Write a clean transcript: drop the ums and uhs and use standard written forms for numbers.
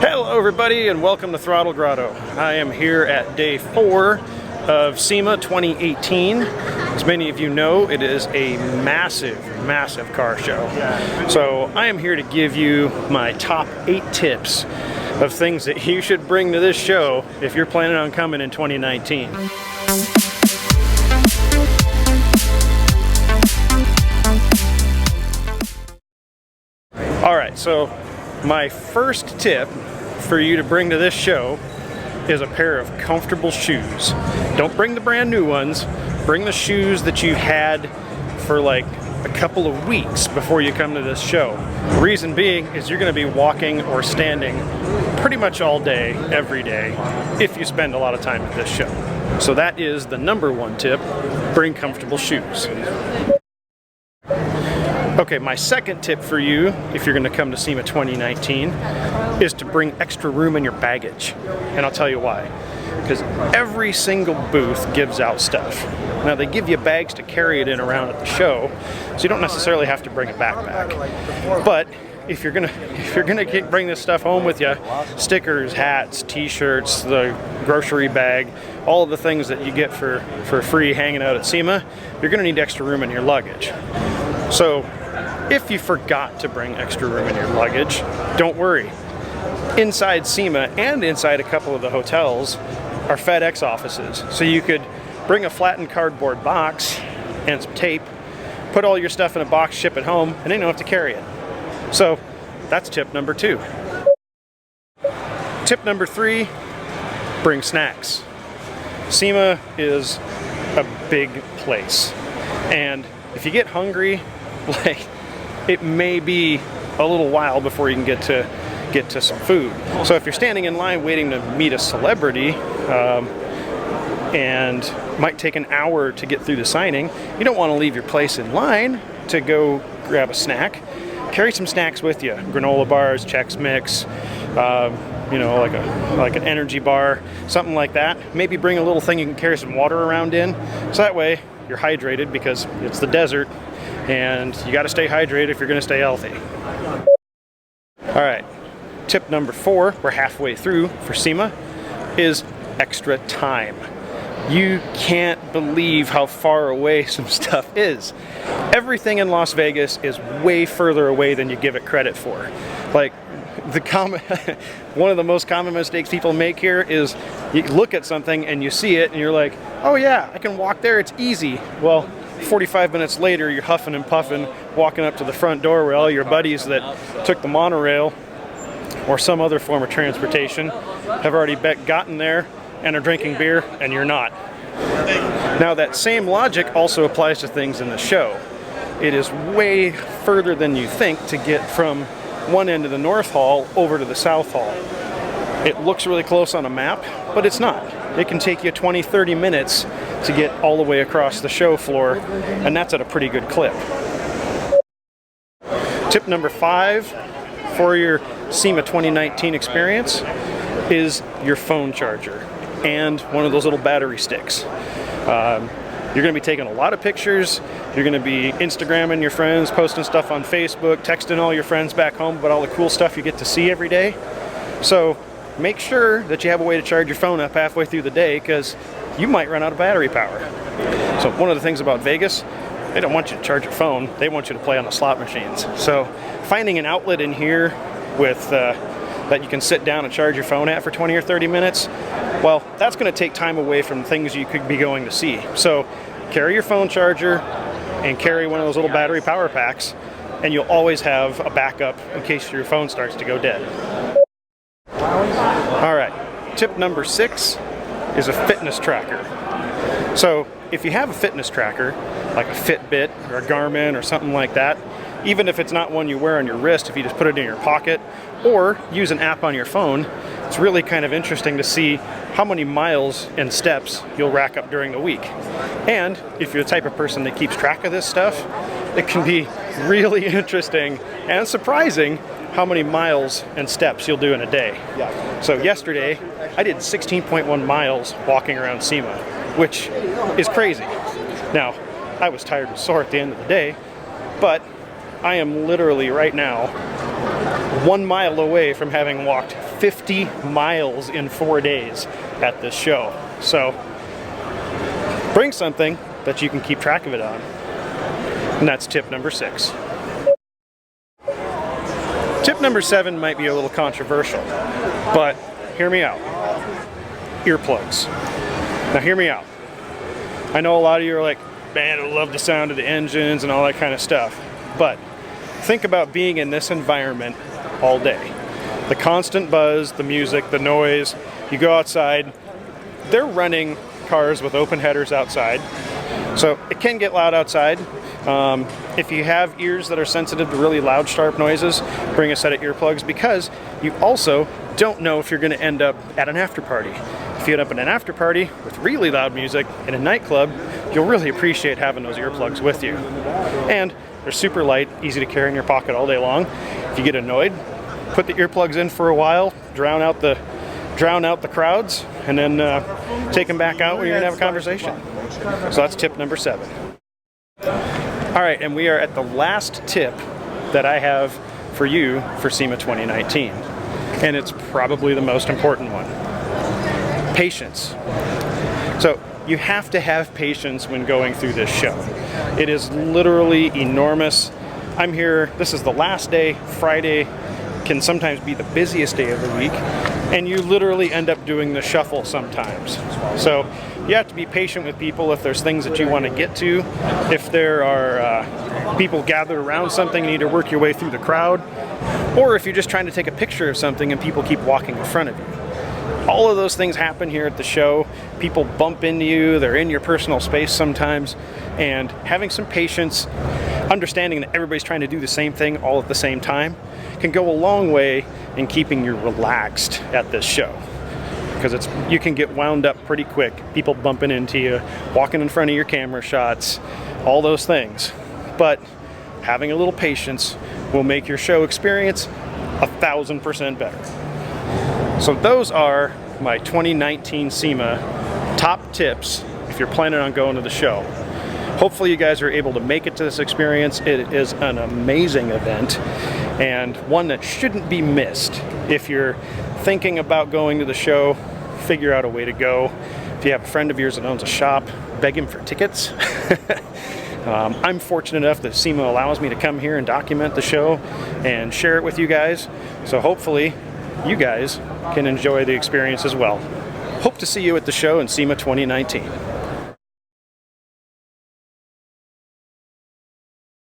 Hello everybody and welcome to Throttle Grotto. I am here at day 4 of SEMA 2018. As many of you know, it is a massive car show. So I am here to give you my top 8 tips of things that you should bring to this show if you're planning on coming in 2019. Alright, so my first tip for you to bring to this show is a pair of comfortable shoes. Don't bring the brand new ones, bring the shoes that you had for like a couple of weeks before you come to this show. The reason being is you're going to be walking or standing pretty much all day, every day, if you spend a lot of time at this show. So that is the number 1 tip, bring comfortable shoes. Okay, my second tip for you, if you're going to come to SEMA 2019, is to bring extra room in your baggage. And I'll tell you why. Because every single booth gives out stuff. Now they give you bags to carry it in around at the show, so you don't necessarily have to bring a backpack. But if you're gonna bring this stuff home with you, stickers, hats, t-shirts, the grocery bag, all of the things that you get for free hanging out at SEMA, you're gonna need extra room in your luggage. So if you forgot to bring extra room in your luggage, don't worry. Inside SEMA and inside a couple of the hotels are FedEx offices. So you could bring a flattened cardboard box and some tape, put all your stuff in a box, ship it home, and then you don't have to carry it. So that's tip number 2. Tip number 3, bring snacks. SEMA is a big place. And if you get hungry, like, it may be a little while before you can get to some food. So if you're standing in line waiting to meet a celebrity, and might take an hour to get through the signing, you don't want to leave your place in line to go grab a snack. Carry some snacks with you: granola bars, Chex Mix, you know, like an energy bar, something like that. Maybe bring a little thing you can carry some water around in, so that way you're hydrated, because it's the desert and you got to stay hydrated if you're going to stay healthy. All right, tip number 4, we're halfway through for SEMA, is extra time. You can't believe how far away some stuff is. Everything in Las Vegas is way further away than you give it credit for. Like, one of the most common mistakes people make here is you look at something and you see it and you're like, oh yeah, I can walk there, it's easy. Well, 45 minutes later, you're huffing and puffing, walking up to the front door where all your buddies that took the monorail or some other form of transportation have already gotten there and are drinking beer, and you're not. Now that same logic also applies to things in the show. It is way further than you think to get from one end of the North Hall over to the South Hall. It looks really close on a map, but it's not. It can take you 20-30 minutes to get all the way across the show floor, and that's at a pretty good clip. Tip number 5 for your SEMA 2019 experience is your phone charger and one of those little battery sticks. You're going to be taking a lot of pictures. You're going to be Instagramming your friends, posting stuff on Facebook, texting all your friends back home about all the cool stuff you get to see every day. So make sure that you have a way to charge your phone up halfway through the day, because you might run out of battery power. So one of the things about Vegas, they don't want you to charge your phone, they want you to play on the slot machines. So finding an outlet in here with that you can sit down and charge your phone at for 20 or 30 minutes, well, that's going to take time away from things you could be going to see. So carry your phone charger and carry one of those little battery power packs, and you'll always have a backup in case your phone starts to go dead. All right, tip number 6 is a fitness tracker. So if you have a fitness tracker, like a Fitbit or a Garmin or something like that, even if it's not one you wear on your wrist, if you just put it in your pocket or use an app on your phone, it's really kind of interesting to see how many miles and steps you'll rack up during the week. And if you're the type of person that keeps track of this stuff, it can be really interesting and surprising how many miles and steps you'll do in a day. So yesterday, I did 16.1 miles walking around SEMA, which is crazy. Now, I was tired and sore at the end of the day, but I am literally right now 1 mile away from having walked 50 miles in 4 days at this show. So bring something that you can keep track of it on. And that's tip number 6. Tip number 7 might be a little controversial, but hear me out. Earplugs. Now hear me out. I know a lot of you are like, man, I love the sound of the engines and all that kind of stuff. But think about being in this environment all day. The constant buzz, the music, the noise. You go outside, they're running cars with open headers outside. So it can get loud outside. If you have ears that are sensitive to really loud, sharp noises, bring a set of earplugs, because you also don't know if you're going to end up at an after party. If you end up in an after party with really loud music in a nightclub, you'll really appreciate having those earplugs with you. And they're super light, easy to carry in your pocket all day long. If you get annoyed, put the earplugs in for a while, drown out the crowds, and then take them back out when you're gonna have a conversation. So that's tip number 7. All right, and we are at the last tip that I have for you for SEMA 2019. And it's probably the most important one. Patience. So you have to have patience when going through this show. It is literally enormous. I'm here, this is the last day. Friday can sometimes be the busiest day of the week, and you literally end up doing the shuffle sometimes. So you have to be patient with people if there's things that you want to get to. If there are people gathered around something, you need to work your way through the crowd. Or if you're just trying to take a picture of something and people keep walking in front of you. All of those things happen here at the show. People bump into you, they're in your personal space sometimes, and having some patience, understanding that everybody's trying to do the same thing all at the same time, can go a long way in keeping you relaxed at this show. Because you can get wound up pretty quick, people bumping into you, walking in front of your camera shots, all those things. But having a little patience will make your show experience 1,000% better. So those are my 2019 SEMA top tips if you're planning on going to the show. Hopefully you guys are able to make it to this experience. It is an amazing event and one that shouldn't be missed. If you're thinking about going to the show, figure out a way to go. If you have a friend of yours that owns a shop, beg him for tickets. I'm fortunate enough that SEMA allows me to come here and document the show and share it with you guys. So hopefully you guys can enjoy the experience as well. Hope to see you at the show in SEMA 2019.